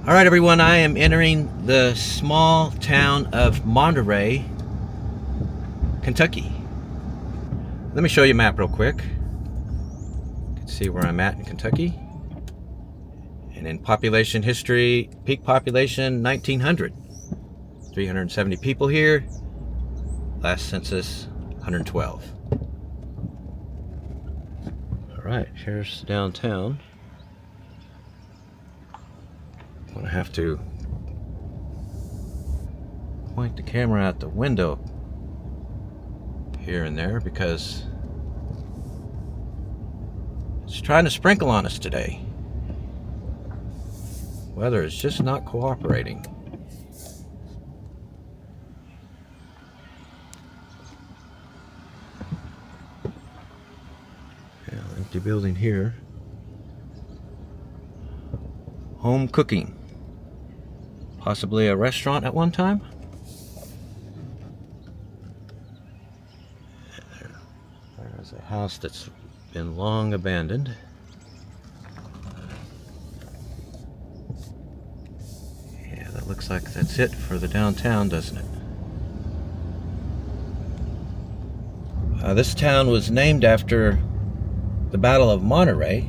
All right, everyone, I am entering the small town of Monterey, Kentucky. Let me show you a map real quick. You can see where I'm at in Kentucky. And in population history, peak population 1900. 370 people here. Last census, 112. All right, here's downtown. I'm gonna have to point the camera out the window here and there because it's trying to sprinkle on us today. Weather is just not cooperating. Yeah, empty building here. Home cooking. Possibly a restaurant at one time. There's a house that's been long abandoned. Yeah, that looks like that's it for the downtown, doesn't it? This town was named after the Battle of Monterey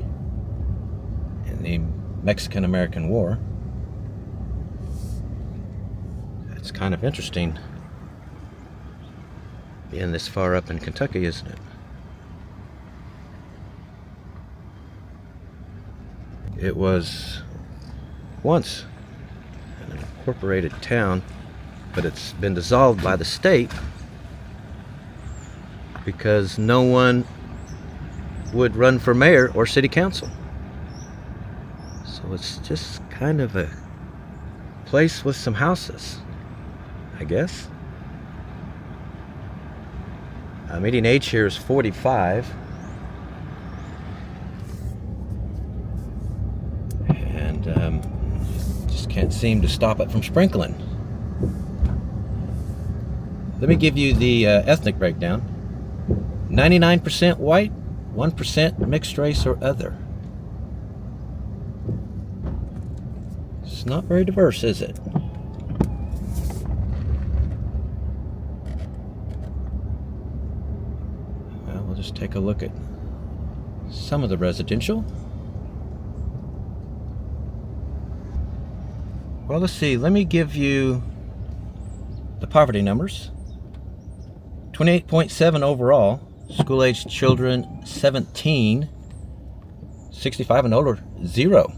in the Mexican-American War. It's kind of interesting being this far up in Kentucky, isn't it? It was once an incorporated town, but it's been dissolved by the state because no one would run for mayor or city council. So it's just kind of a place with some houses, I guess. Median age here is 45. And just can't seem to stop it from sprinkling. Let me give you the ethnic breakdown. 99% white, 1% mixed race or other. It's not very diverse, is it? We'll just take a look at some of the residential. Well, let's see. Let me give you the poverty numbers. 28.7 overall. School-aged children, 17. 65 and older, 0.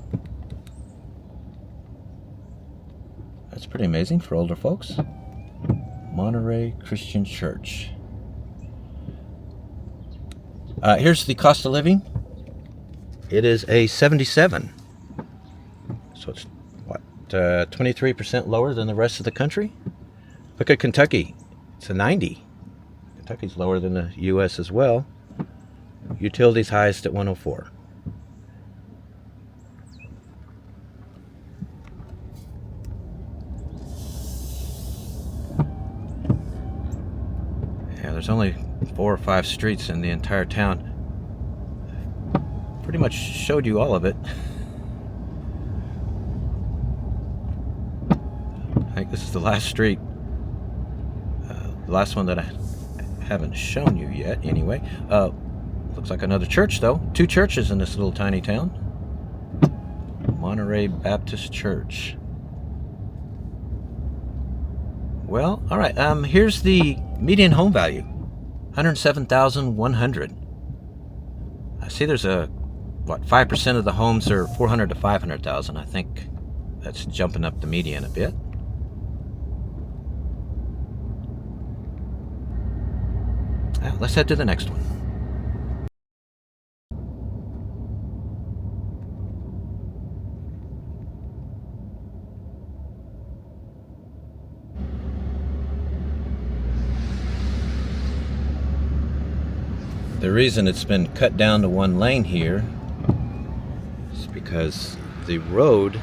That's pretty amazing for older folks. Monterey Christian Church. Here's the cost of living. It is a 77. So it's, 23% lower than the rest of the country? Look at Kentucky. It's a 90. Kentucky's lower than the U.S. as well. Utilities highest at 104. Yeah, there's only 4 or 5 streets in the entire town. Pretty much showed you all of it. I think this is the last street. The last one that I haven't shown you yet, anyway. Looks like another church, though. 2 churches in this little tiny town. Monterey Baptist Church. Well, all right. Here's the median home value. $107,100. I see there's 5% of the homes are $400,000 to $500,000. I think that's jumping up the median a bit. Let's head to the next one. The reason it's been cut down to 1 lane here is because the road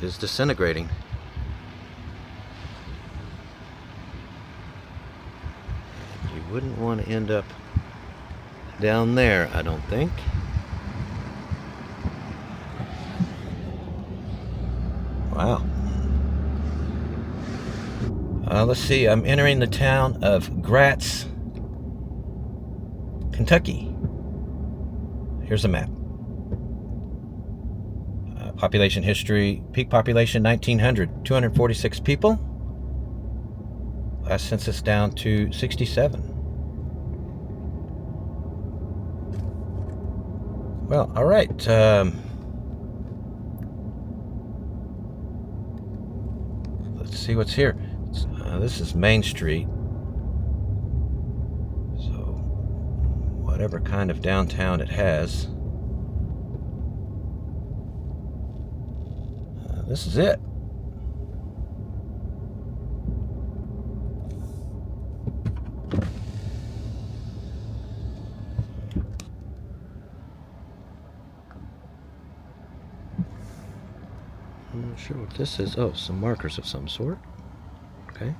is disintegrating. You wouldn't want to end up down there, I don't think. Wow. Let's see, I'm entering the town of Gratz, Kentucky. Here's a map. Population history, peak population 1900, 246 people. Last census down to 67. Well, all right. Let's see what's here. This is Main Street. So, whatever kind of downtown it has. This is it. I'm not sure what this is. Oh, some markers of some sort. Okay.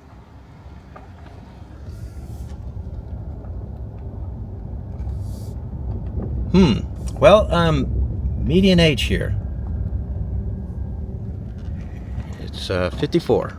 Well, median age here. It's 54.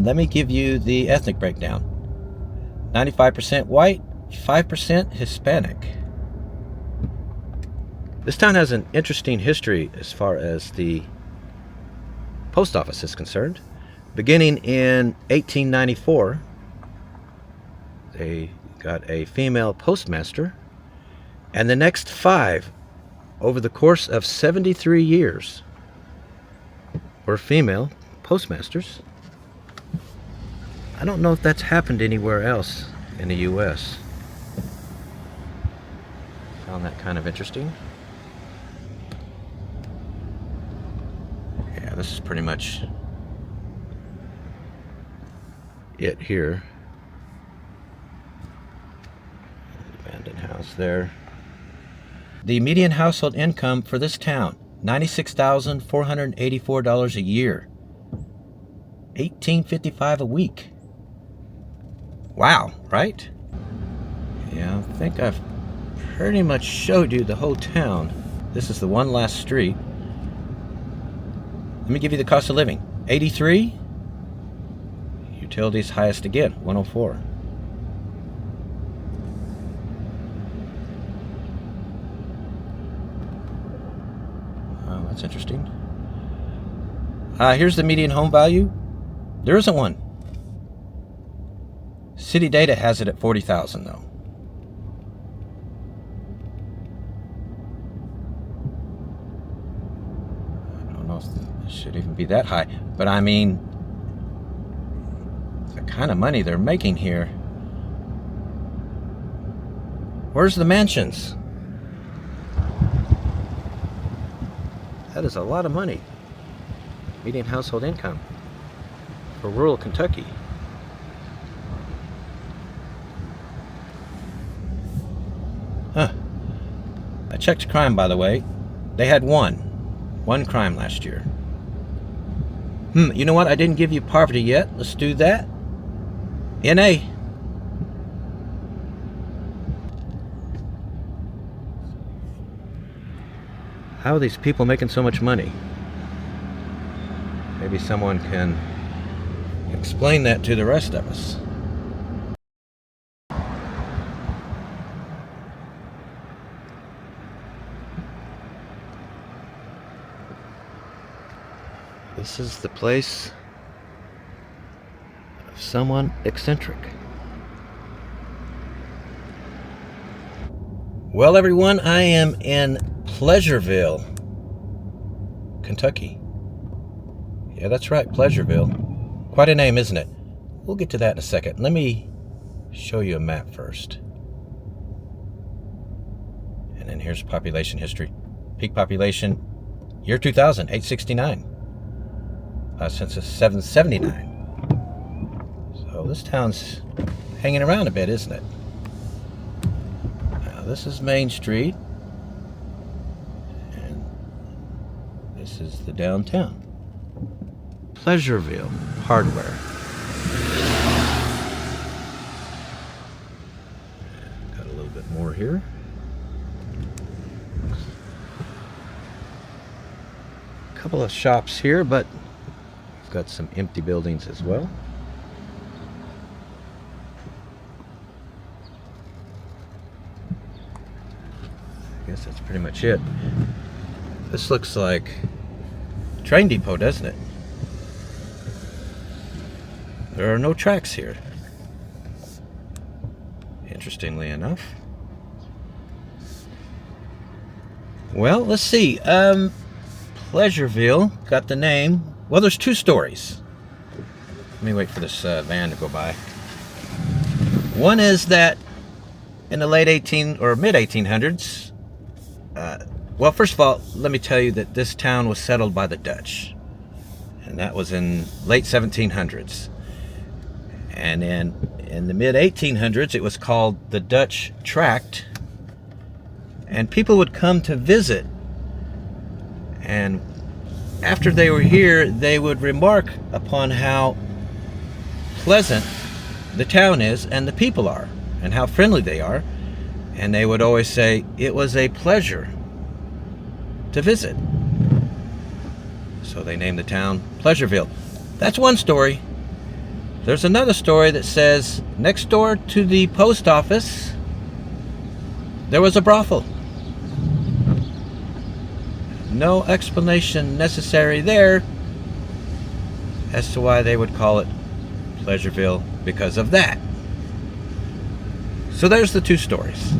Let me give you the ethnic breakdown. 95% white, 5% Hispanic. This town has an interesting history as far as the post office is concerned. Beginning in 1894, they got a female postmaster, and the next 5 over the course of 73 years were female postmasters. I don't know if that's happened anywhere else in the U.S. Found that kind of interesting. Yeah, this is pretty much it here. Abandoned house there. The median household income for this town, $96,484 a year. $18.55 a week. Wow, right? Yeah, I think I've pretty much showed you the whole town. This is the one last street. Let me give you the cost of living. 83. Utilities highest again, 104. Oh, that's interesting. Here's the median home value. There isn't one. City data has it at 40,000 though. I don't know if it should even be that high, but I mean, the kind of money they're making here. Where's the mansions? That is a lot of money. Median household income for rural Kentucky. Huh. I checked crime, by the way. They had one crime last year. You know what? I didn't give you poverty yet. Let's do that. NA. How are these people making so much money? Maybe someone can explain that to the rest of us. This is the place of someone eccentric. Well, everyone, I am in Pleasureville, Kentucky. Yeah, that's right, Pleasureville. Quite a name, isn't it? We'll get to that in a second. Let me show you a map first. And then here's population history. Peak population, year 2000, 869. Census 779. So this town's hanging around a bit, isn't it? Now this is Main Street. And this is the downtown. Pleasureville Hardware. Got a little bit more here. A couple of shops here, but we've got some empty buildings as well. I guess that's pretty much it. This looks like a train depot, doesn't it? There are no tracks here, interestingly enough. Well, let's see. Pleasureville got the name. Well, there's two stories. Let me wait for this van to go by. One is that in the late mid 1800s, well, first of all, let me tell you that this town was settled by the Dutch, and that was in late 1700s. And then in the mid 1800s, it was called the Dutch Tract, and people would come to visit, and after they were here, they would remark upon how pleasant the town is and the people are, and how friendly they are, and they would always say it was a pleasure to visit. So they named the town Pleasureville. That's one story. There's another story that says next door to the post office there was a brothel. No explanation necessary there as to why they would call it Pleasureville because of that. So there's the two stories.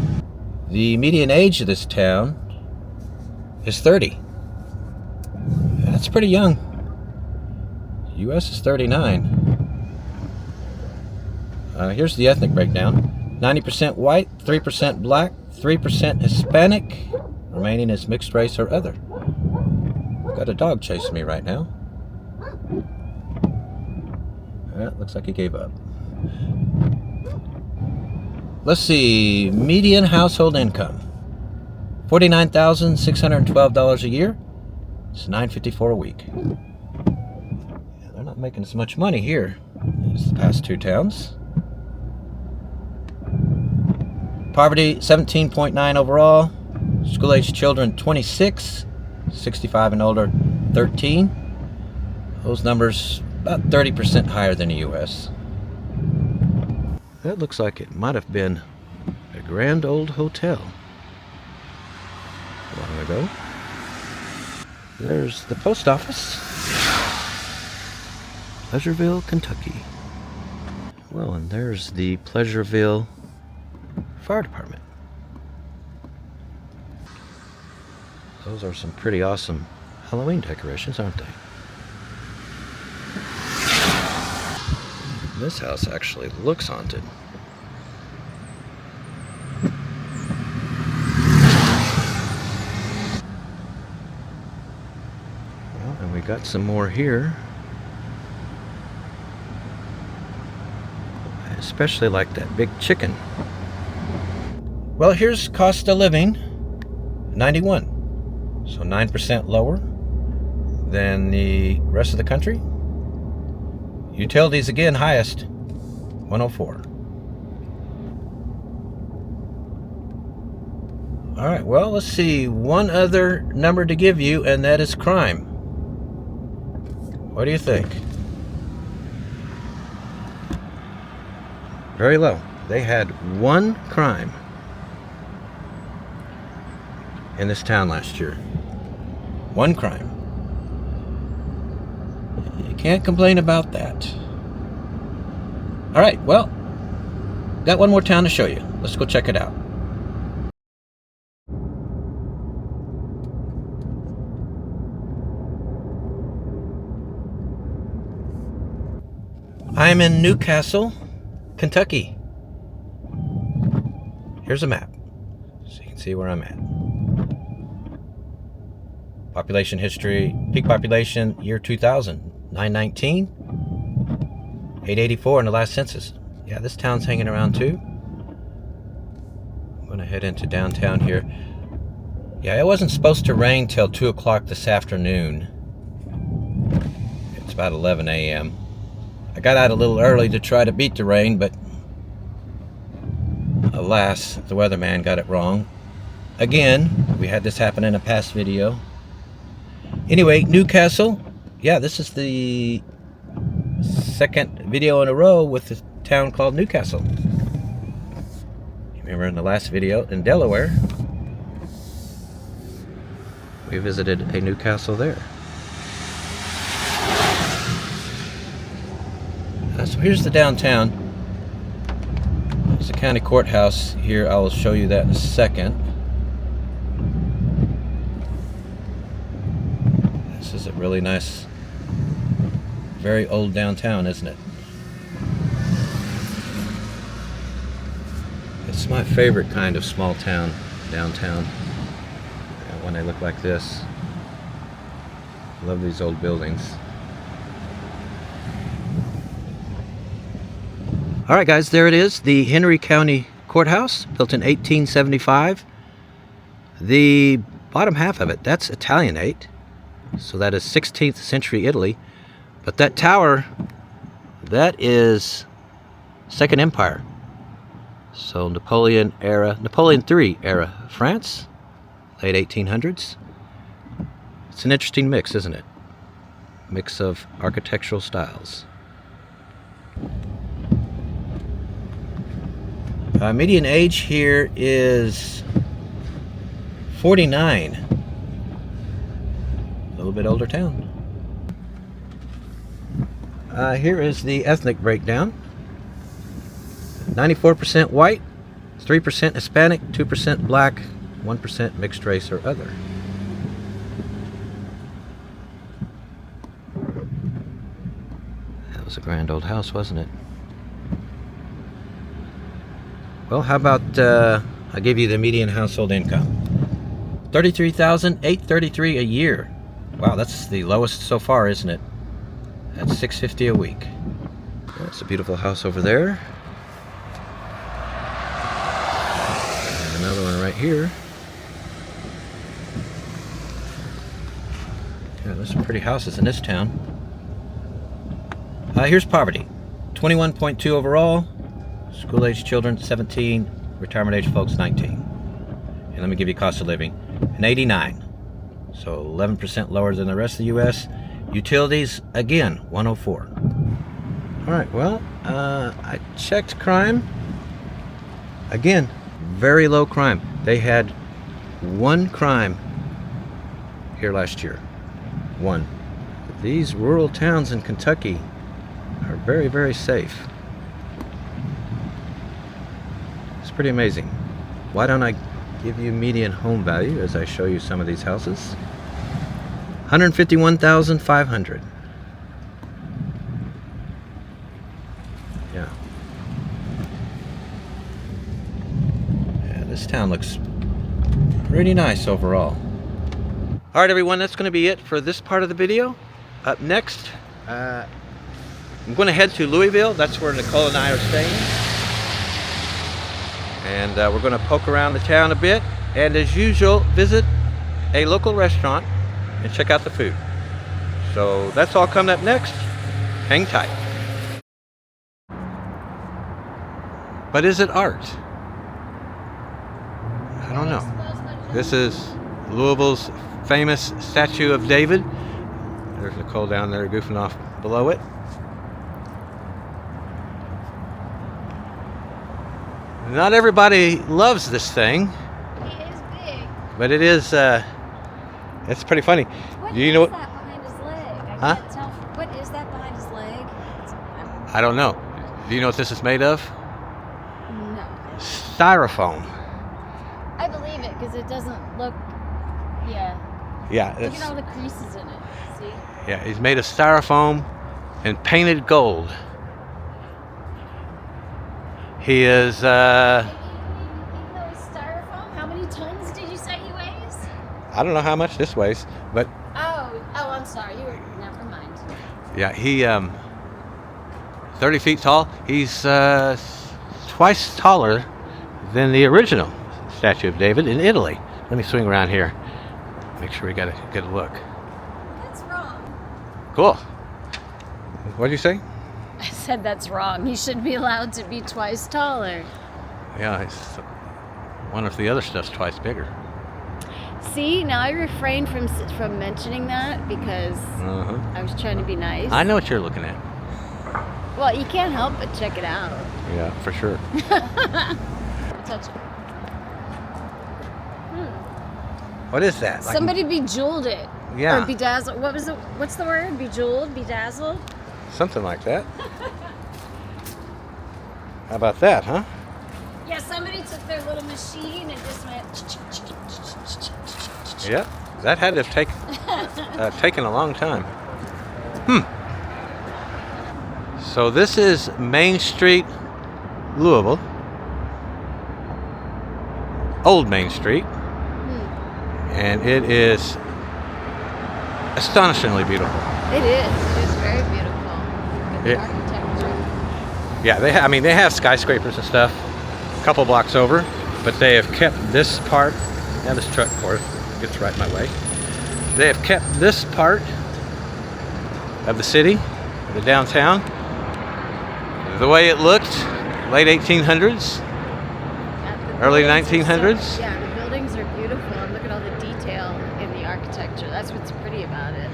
The median age of this town is 30. That's pretty young. US is 39. Here's the ethnic breakdown. 90% white, 3% black, 3% Hispanic, remaining is mixed race or other. Got a dog chasing me right now. Looks like he gave up. Let's see, median household income. $49,612 a year. It's $954 a week. Yeah, they're not making as much money here as the past two towns. Poverty 17.9 overall. School age children 26, 65 and older 13. Those numbers about 30% higher than the US. That looks like it might have been a grand old hotel long ago. There's the post office. Pleasureville, Kentucky. Well, and there's the Pleasureville Fire Department. Those are some pretty awesome Halloween decorations, aren't they? This house actually looks haunted. Well, and we got some more here. I especially like that big chicken. Well, here's cost of living, 91. So 9% lower than the rest of the country. Utilities again highest, 104. All right, well, let's see, one other number to give you, and that is crime. What do you think? Very low. They had one crime in this town last year. One crime. You can't complain about that. All right, well, got one more town to show you. Let's go check it out. I'm in Newcastle, Kentucky. Here's a map, so you can see where I'm at. Population history, peak population, year 2000, 919, 884 in the last census. Yeah, this town's hanging around too. I'm gonna head into downtown here. Yeah, it wasn't supposed to rain till 2 o'clock this afternoon. It's about 11 a.m. I got out a little early to try to beat the rain, but alas, the weatherman got it wrong. Again, we had this happen in a past video. Anyway, Newcastle. Yeah, this is the second video in a row with a town called Newcastle. Remember in the last video in Delaware, we visited a Newcastle there. So here's the downtown. There's the county courthouse here. I will show you that in a second. This is a really nice, very old downtown, isn't it? It's my favorite kind of small town, downtown, when they look like this. I love these old buildings. All right, guys, there it is, the Henry County Courthouse, built in 1875. The bottom half of it, that's Italianate, so that is 16th century Italy. But that tower, that is Second Empire. So Napoleon III era France, late 1800s. It's an interesting mix, isn't it? Mix of architectural styles. Median age here is 49. A little bit older town. Here is the ethnic breakdown. 94% white, 3% Hispanic, 2% black, 1% mixed race or other. That was a grand old house, wasn't it? Well, how about I give you the median household income. $33,833 a year. Wow, that's the lowest so far, isn't it? That's $650 a week. That's a beautiful house over there. And another one right here. Yeah, there's some pretty houses in this town. Here's poverty. 21.2 overall. School-age children, 17. Retirement-age folks, 19. And let me give you cost of living. An 89. So 11% lower than the rest of the U.S. Utilities, again, 104. All right, well, I checked crime. Again, very low crime. They had one crime here last year. One. These rural towns in Kentucky are very, very safe. It's pretty amazing. Why don't I give you median home value as I show you some of these houses? $151,500. Yeah. Yeah, this town looks pretty nice overall. All right, everyone, that's going to be it for this part of the video. Up next, I'm going to head to Louisville. That's where Nicole and I are staying. And we're going to poke around the town a bit. And as usual, visit a local restaurant and check out the food. So that's all coming up next. Hang tight. But is it art? I don't know. This is Louisville's famous statue of David. There's Nicole down there goofing off below it. Not everybody loves this thing. It is big. But it is, it's pretty funny. What Do you know is that behind his leg? Huh? Can't tell. What is that behind his leg? I don't know. Do you know what this is made of? No. Styrofoam. I believe it because it doesn't look. Yeah. Yeah. Look at all the creases in it. See? Yeah, he's made of styrofoam and painted gold. He is, Even though he's styrofoam, how many tons did you say he weighs? I don't know how much this weighs, but Oh, I'm sorry. Never mind. yeah, he, 30 feet tall. He's twice taller than the original statue of David in Italy. Let me swing around here. Make sure we got a good look. That's wrong. Cool. What did you say? I said that's wrong. He should be allowed to be twice taller. Yeah, one of the other stuff's twice bigger. See, now I refrained from mentioning that because I was trying to be nice. I know what you're looking at. Well, you can't help but check it out. Yeah, for sure. Touch it. What is that? Somebody bejeweled it. Yeah. Or bedazzled. What's the word? Bejeweled? Bedazzled? Something like that. How about that, huh? Yeah, somebody took their little machine and just went. Yeah, that had to have taken a long time. So this is Main Street, Louisville. Old Main Street. And it is astonishingly beautiful. It is. It is very beautiful. Good architecture. Yeah, they have skyscrapers and stuff a couple blocks over, but they have kept this part. Now this truck, of course, gets right in my way. They have kept this part of the city, the downtown, the way it looked, late 1800s, early 1900s. Yeah, the buildings are beautiful, and look at all the detail in the architecture. That's what's pretty about it.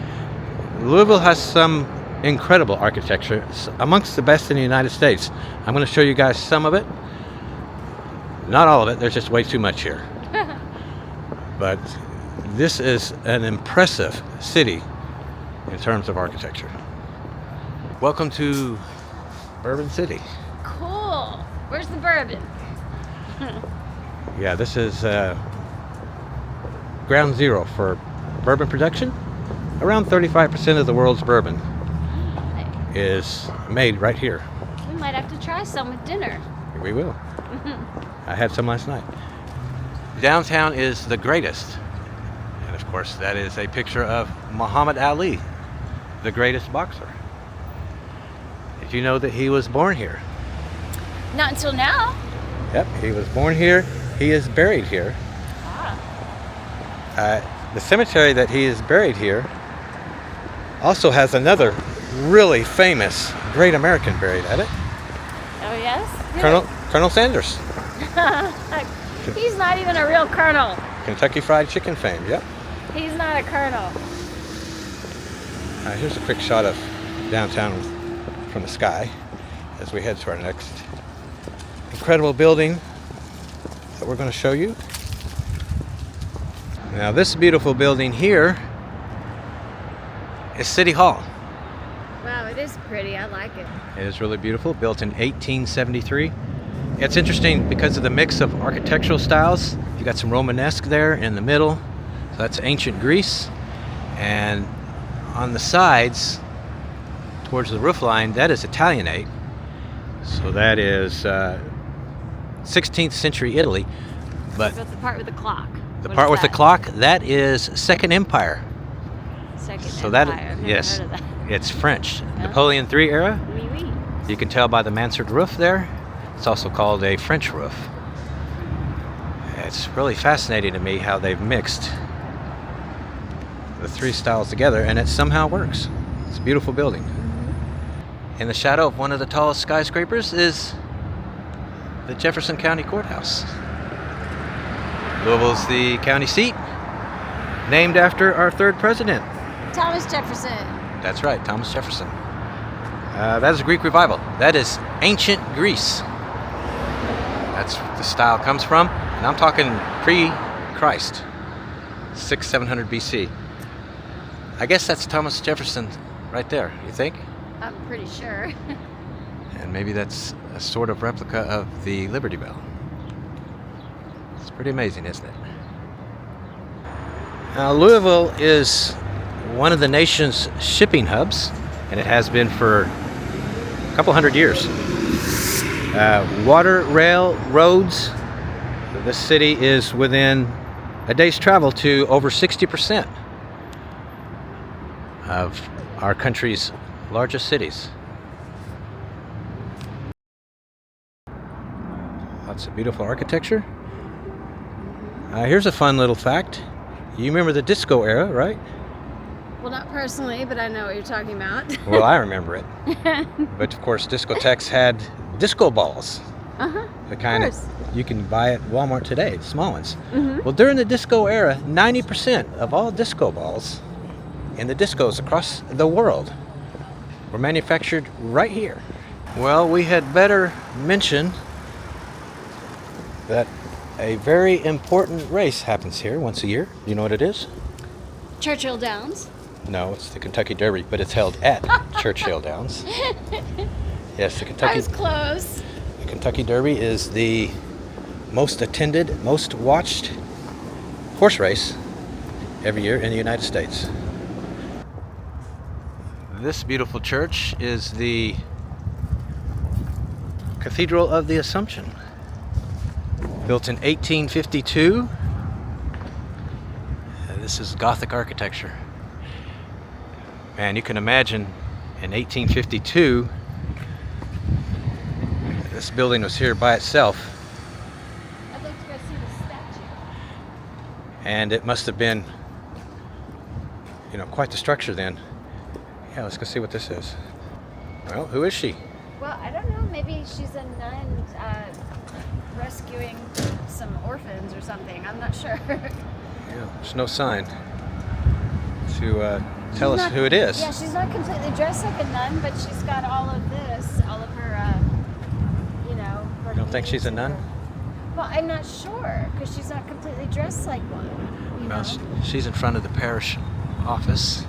Louisville has some incredible architecture, amongst the best in the United States. I'm going to show you guys some of it. Not all of it, there's just way too much here. But this is an impressive city in terms of architecture. Welcome to Bourbon City. Cool. Where's the bourbon? Yeah, this is ground zero for bourbon production. Around 35% of the world's bourbon is made right here. We might have to try some with dinner. We will. I had some last night. Downtown is the greatest. And of course, that is a picture of Muhammad Ali, the greatest boxer. Did you know that he was born here? Not until now. Yep, he was born here. He is buried here. The cemetery that he is buried here also has another really famous great American buried at it. Oh, yes? Colonel Sanders. He's not even a real colonel. Kentucky Fried Chicken fame, yep. He's not a colonel. Here's a quick shot of downtown from the sky as we head to our next incredible building that we're going to show you. Now this beautiful building here is City Hall. Wow, it is pretty. I like it. It is really beautiful, built in 1873. It's interesting because of the mix of architectural styles. You got some Romanesque there in the middle, so that's ancient Greece. And on the sides, towards the roof line, that is Italianate. So that is 16th century Italy. But the part with the clock. The part with the clock, that is Second Empire. Second so Empire. That, yes, heard of that. It's French. Napoleon III era. Oui, oui. You can tell by the mansard roof there. It's also called a French roof. It's really fascinating to me how they've mixed the three styles together, and it somehow works. It's a beautiful building. In the shadow of one of the tallest skyscrapers is the Jefferson County Courthouse. Louisville's the county seat, named after our third president. Thomas Jefferson. That's right, Thomas Jefferson. That is a Greek revival. That is ancient Greece. That's where the style comes from. And I'm talking pre-Christ, 600-700 BC. I guess that's Thomas Jefferson right there, you think? I'm pretty sure. And maybe that's a sort of replica of the Liberty Bell. It's pretty amazing, isn't it? Now, Louisville is one of the nation's shipping hubs, and it has been for a couple hundred years. Water, rail, roads. This city is within a day's travel to over 60% of our country's largest cities. Lots of beautiful architecture. Here's a fun little fact. You remember the disco era, right? Well, not personally, but I know what you're talking about. Well, I remember it. But of course, discotheques had disco balls. The kind of you can buy at Walmart today, small ones. Well, during the disco era, 90% of all disco balls in the discos across the world were manufactured right here. Well, we had better mention that a very important race happens here once a year. Do you know what it is? Churchill Downs. No, it's the Kentucky Derby, but it's held at Churchill Downs. Yes, the I was close. The Kentucky Derby is the most attended, most watched horse race every year in the United States. This beautiful church is the Cathedral of the Assumption, built in 1852. This is Gothic architecture. Man, you can imagine in 1852, this building was here by itself. I'd like to go see the statue. And it must have been, you know, quite the structure then. Yeah, let's go see what this is. Well, who is she? Well, I don't know. Maybe she's a nun rescuing some orphans or something. I'm not sure. Yeah, there's no sign to tell us who it is. Yeah, she's not completely dressed like a nun, but she's got all of this, all of her, you know. Her You don't think she's a nun? Well, I'm not sure, because she's not completely dressed like one. You Well, know? she's in front of the parish office.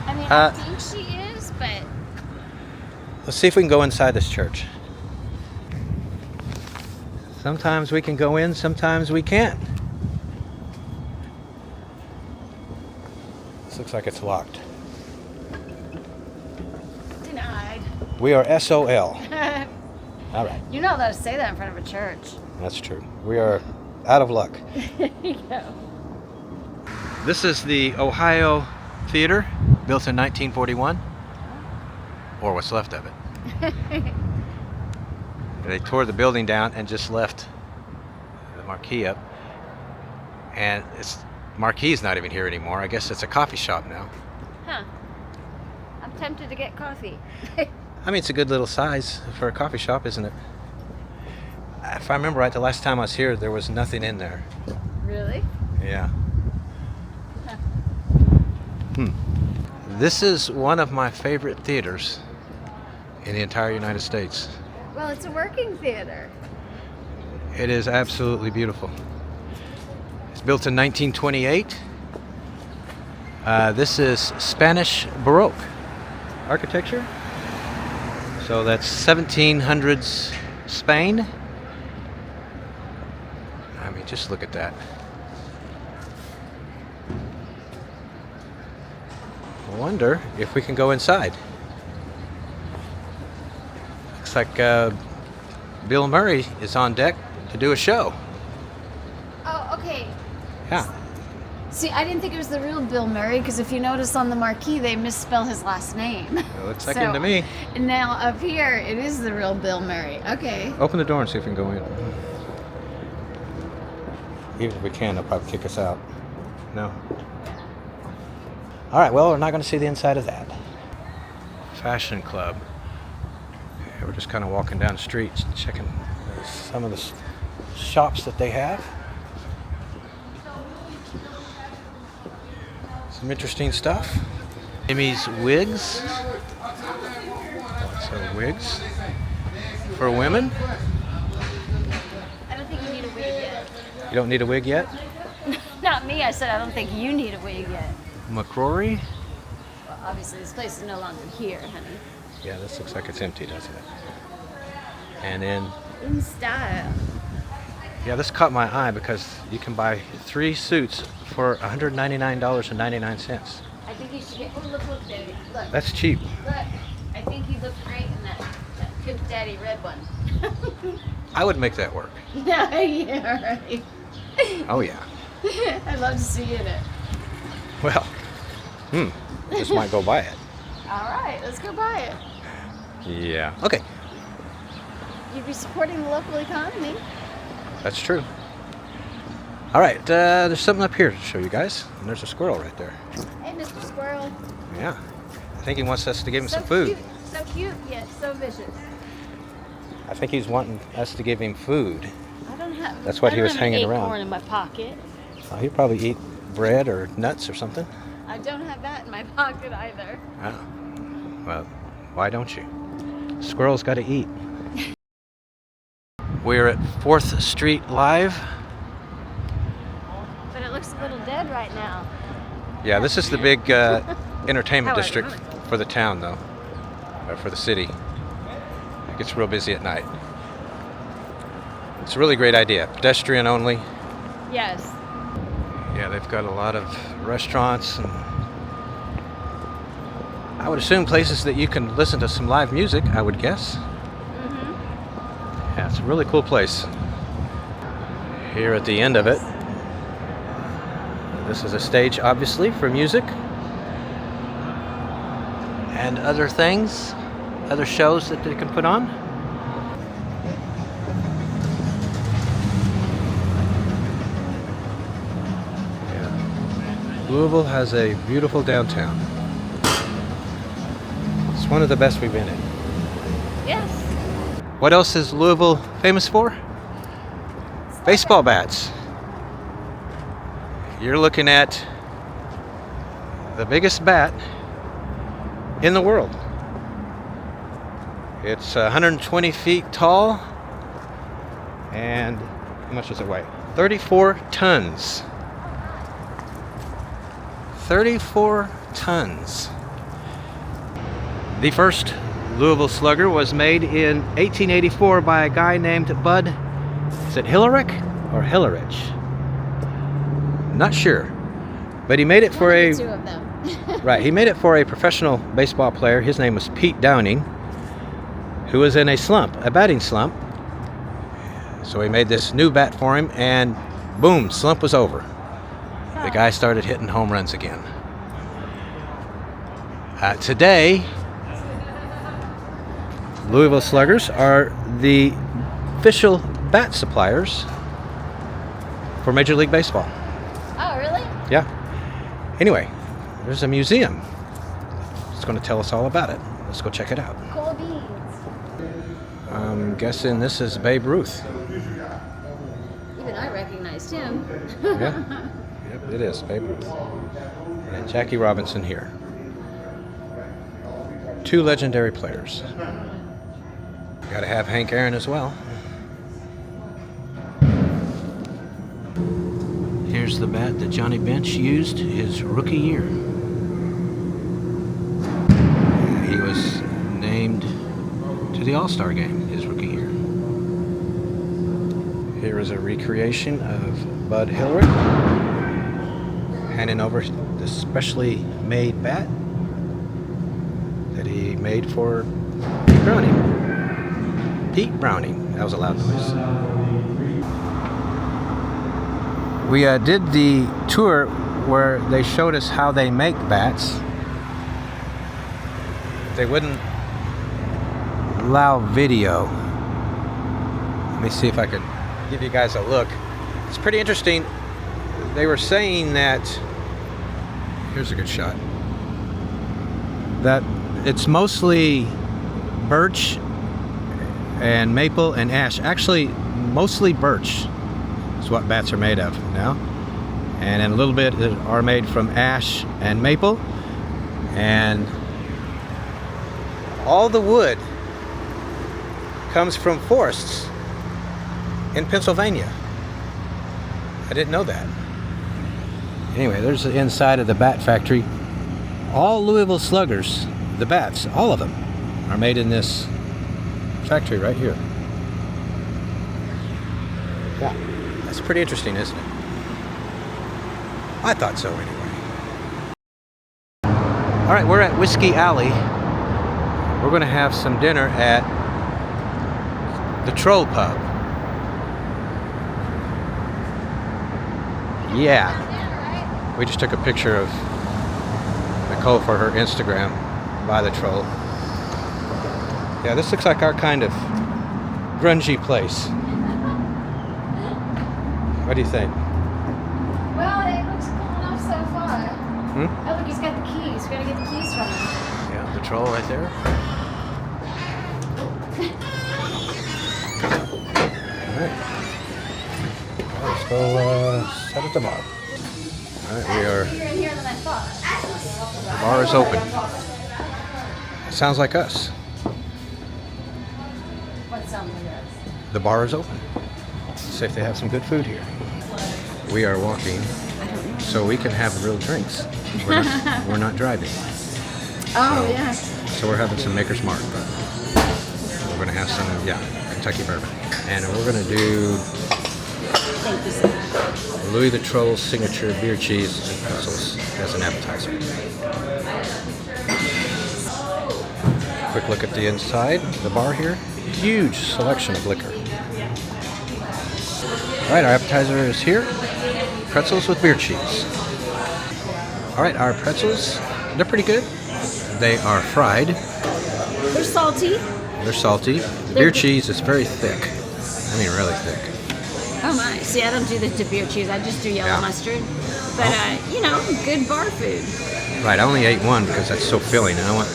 I mean, I think she is, but... Let's see if we can go inside this church. Sometimes we can go in, sometimes we can't. This looks like it's locked. Denied. We are SOL. All right. You're not allowed to say that in front of a church. That's true. We are out of luck. There you go. This is the Ohio Theater, built in 1941, or what's left of it. They tore the building down and just left the marquee up. And it's marquee's not even here anymore. I guess it's a coffee shop now. Huh. I'm tempted to get coffee. I mean, it's a good little size for a coffee shop, isn't it? If I remember right, the last time I was here, there was nothing in there. Really? Yeah. Huh. This is one of my favorite theaters in the entire United States. Well, it's a working theater. It is absolutely beautiful. It's built in 1928. This is Spanish Baroque architecture. So that's 1700s Spain. I mean, just look at that. I wonder if we can go inside. Looks like Bill Murray is on deck to do a show. Oh, okay. Yeah. See, I didn't think it was the real Bill Murray, because if you notice on the marquee, they misspell his last name. It looks like him to me. And now up here, it is the real Bill Murray. Okay. Open the door and see if we can go in. Even if we can, they'll probably kick us out. No. All right, well, we're not going to see the inside of that. Fashion Club. Yeah, we're just kind of walking down the street, checking some of the shops that they have. Some interesting stuff. Amy's Wigs. So wigs for women. I don't think you need a wig yet. You don't need a wig yet? Not me. I said I don't think you need a wig yet. McCrory. Well, obviously, this place is no longer here, honey. Yeah, this looks like it's empty, doesn't it? And then, In style. yeah, this caught my eye because you can buy 3 suits for $199.99. I think you should get. Oh, look, baby. Look. That's cheap. Look. I think you look great in that Pimp Daddy red one. I would make that work. Yeah, right. Oh, yeah. I'd love to see you in it. Well, just might go buy it. All right, let's go buy it. Yeah. Okay, You'd be supporting the local economy. that's true. All right, there's something up here to show you guys. And there's a squirrel right there. Hey, Mr. Squirrel. Yeah. I think he wants us to give him So some food. Cute. So cute, yet so vicious. I think he's wanting us to give him food. I don't have. That's what I he was don't have an hanging around. acorn in my pocket. Oh, he'll probably eat bread or nuts or something. I don't have that in my pocket either. Oh. Well, why don't you? Squirrels got to eat. We're at 4th Street Live. But it looks a little dead right now. Yeah, this is the big entertainment However, district for the town, though, or for the city. It gets real busy at night. It's a really great idea. Pedestrian only. Yes. Yeah, they've got a lot of restaurants and I would assume places that you can listen to some live music, I would guess. Yeah, it's a really cool place. Here at the end of it, this is a stage, obviously, for music and other things, other shows that they can put on. Yeah. Louisville has a beautiful downtown. It's one of the best we've been in. Yes. What else is Louisville famous for? Baseball bats. You're looking at the biggest bat in the world. It's 120 feet tall and how much does it weigh? 34 tons. 34 tons. The first Louisville Slugger was made in 1884 by a guy named Bud, is it Hillerich or Hillerich? Not sure. But he made it for a... Two of them. Right, he made it for a professional baseball player. His name was Pete Downing, who was in a slump, a batting slump. So he made this new bat for him and boom, slump was over. The guy started hitting home runs again. Today, Louisville Sluggers are the official bat suppliers for Major League Baseball. Oh, really? Yeah. Anyway, there's a museum. It's going to tell us all about it. Let's go check it out. Cool beans. I'm guessing this is Babe Ruth. Even I recognized him. Yeah. Yep, it is Babe Ruth. And Jackie Robinson here. Two legendary players. Got to have Hank Aaron as well. Here's the bat that Johnny Bench used his rookie year. He was named to the All-Star game his rookie year. Here is a recreation of Bud Hillary handing over the specially made bat that he made for Pete Browning. Pete Browning. That was a loud noise. We did the tour where they showed us how they make bats. They wouldn't allow video. Let me see if I could give you guys a look. It's pretty interesting. They were saying that, here's a good shot, that it's mostly birch and maple and ash. Actually, mostly birch is what bats are made of now, and then a little bit are made from ash and maple, and all the wood comes from forests in Pennsylvania. I didn't know that. Anyway, there's the inside of the bat factory. All Louisville Sluggers, the bats, all of them, are made in this factory right here. Yeah. That's pretty interesting, isn't it? I thought so anyway. All right, we're at Whiskey Alley. We're going to have some dinner at the Troll Pub. Yeah. We just took a picture of Nicole for her Instagram by the Troll. Yeah, this looks like our kind of grungy place. What do you think? Well, it looks cool enough so far. Oh, look, he's got just gotta get the keys from him. Yeah, the troll right there. Alright. Let's go set at the bar. Alright, we are. You're in here than I thought. The bar is open. Sounds like us. What sounds like us? The bar is open. Let's see if they have some good food here. We are walking so we can have real drinks. We're not driving. Oh, yeah. So we're having some Maker's Mark. We're going to have some, Kentucky bourbon. And we're going to do Thank you so much. Louis the Troll's signature beer cheese and pretzels as an appetizer. Quick look at the inside, the bar here. Huge selection of liquor. Alright, our appetizer is here. Pretzels with beer cheese. Alright, our pretzels, they're pretty good. They are fried. They're salty. They're salty. The beer cheese is very thick. I mean, really thick. Oh my. See, I don't do the beer cheese. I just do yellow mustard. But, good bar food. Right, I only ate one because that's so filling, and I want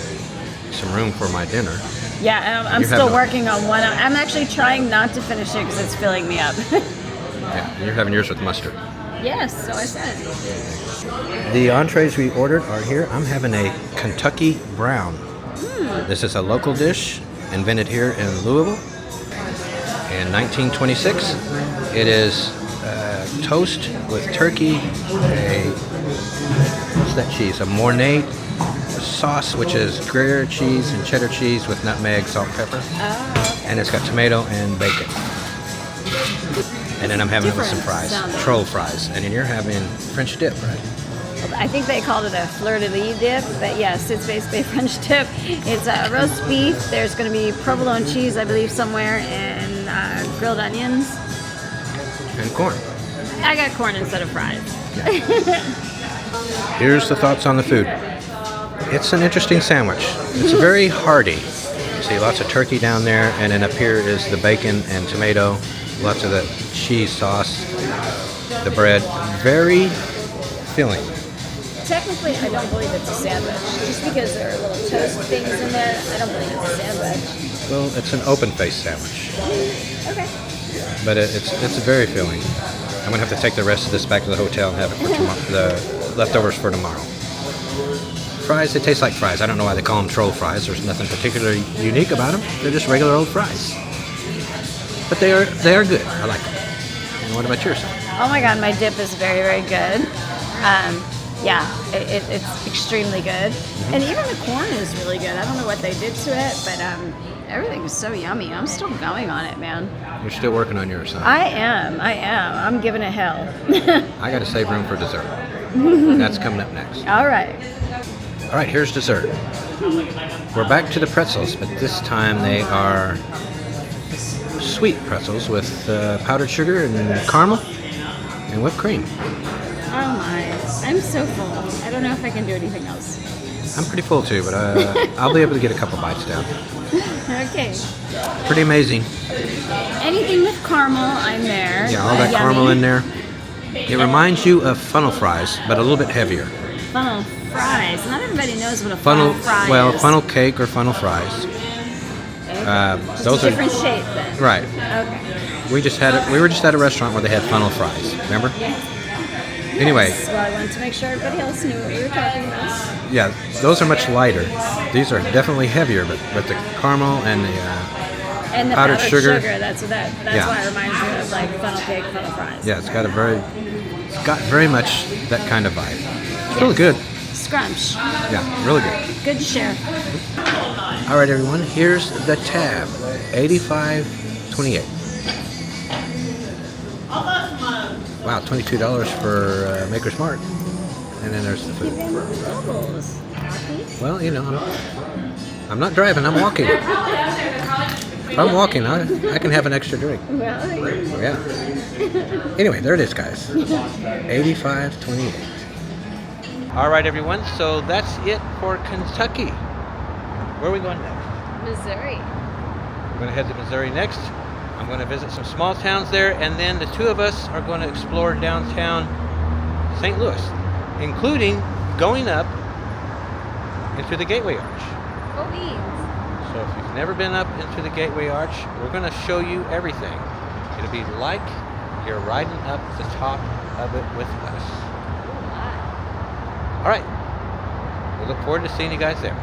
some room for my dinner. Yeah, I'm still working on one. I'm actually trying not to finish it because it's filling me up. Yeah, you're having yours with mustard. Yes, so I said. The entrees we ordered are here. I'm having a Kentucky Brown. This is a local dish invented here in Louisville in 1926. It is toast with turkey, what's that cheese? A Mornay sauce, which is Gruyere cheese and cheddar cheese with nutmeg, salt, pepper. Oh, okay. And it's got tomato and bacon. And then I'm having it with some fries, troll fries. And then you're having French dip, right? I think they called it a fleur-de-lis dip, but yes, it's basically French dip. It's roast beef. There's going to be provolone cheese, I believe, somewhere, and grilled onions. And corn. I got corn instead of fries. Here's the thoughts on the food. It's an interesting sandwich. It's very hearty. You see lots of turkey down there, and then up here is the bacon and tomato, lots of the cheese sauce, the bread. Very filling. Technically, I don't believe it's a sandwich. Just because there are little toast things in there, I don't believe it's a sandwich. Well, it's an open-faced sandwich. Okay. But it's very filling. I'm going to have to take the rest of this back to the hotel and have it for tomorrow, the leftovers for tomorrow. Fries, they taste like fries. I don't know why they call them troll fries. There's nothing particularly unique about them. They're just regular old fries. But they are good. I like them. And what about yours? Oh my God, my dip is very, very good. It's extremely good. Mm-hmm. And even the corn is really good. I don't know what they did to it, but everything is so yummy. I'm still going on it, man. You're still working on yours, huh? I am. I'm giving it hell. I got to save room for dessert. That's coming up next. All right, here's dessert. We're back to the pretzels, but this time they are sweet pretzels with powdered sugar and caramel and whipped cream. Oh my, I'm so full. I don't know if I can do anything else. I'm pretty full too, but I'll be able to get a couple bites down. Okay. Pretty amazing. Anything with caramel, I'm there. Yeah, all that caramel in there. It reminds you of funnel fries, but a little bit heavier. Funnel fries. Not everybody knows what a funnel fry is. Funnel cake or funnel fries. Those are different shape then. Right. Okay. We were just at a restaurant where they had funnel fries. Remember? Anyway. Yes. Well, I wanted to make sure everybody else knew what we were talking about. Yeah, those are much lighter. These are definitely heavier, but the caramel and the powdered sugar. That's why it reminds me of like funnel cake, funnel fries. Yeah, it's got very much that kind of vibe. It's really good. Scrunch. Yeah, really good. Good to share. All right, everyone. Here's the tab. $85.28. Wow, $22 for Maker's Mark. And then there's the food. Well, I'm not driving. I'm walking. If I'm walking, I can have an extra drink. Yeah. Anyway, there it is, guys. $85.28. All right, everyone. So that's it for Kentucky. Where are we going next? Missouri. We're going to head to Missouri next. I'm going to visit some small towns there, and then the two of us are going to explore downtown St. Louis, including going up into the Gateway Arch. Go beans. So if you've never been up into the Gateway Arch, we're going to show you everything. It'll be like you're riding up the top of it with us. Oh my. All right. We look forward to seeing you guys there.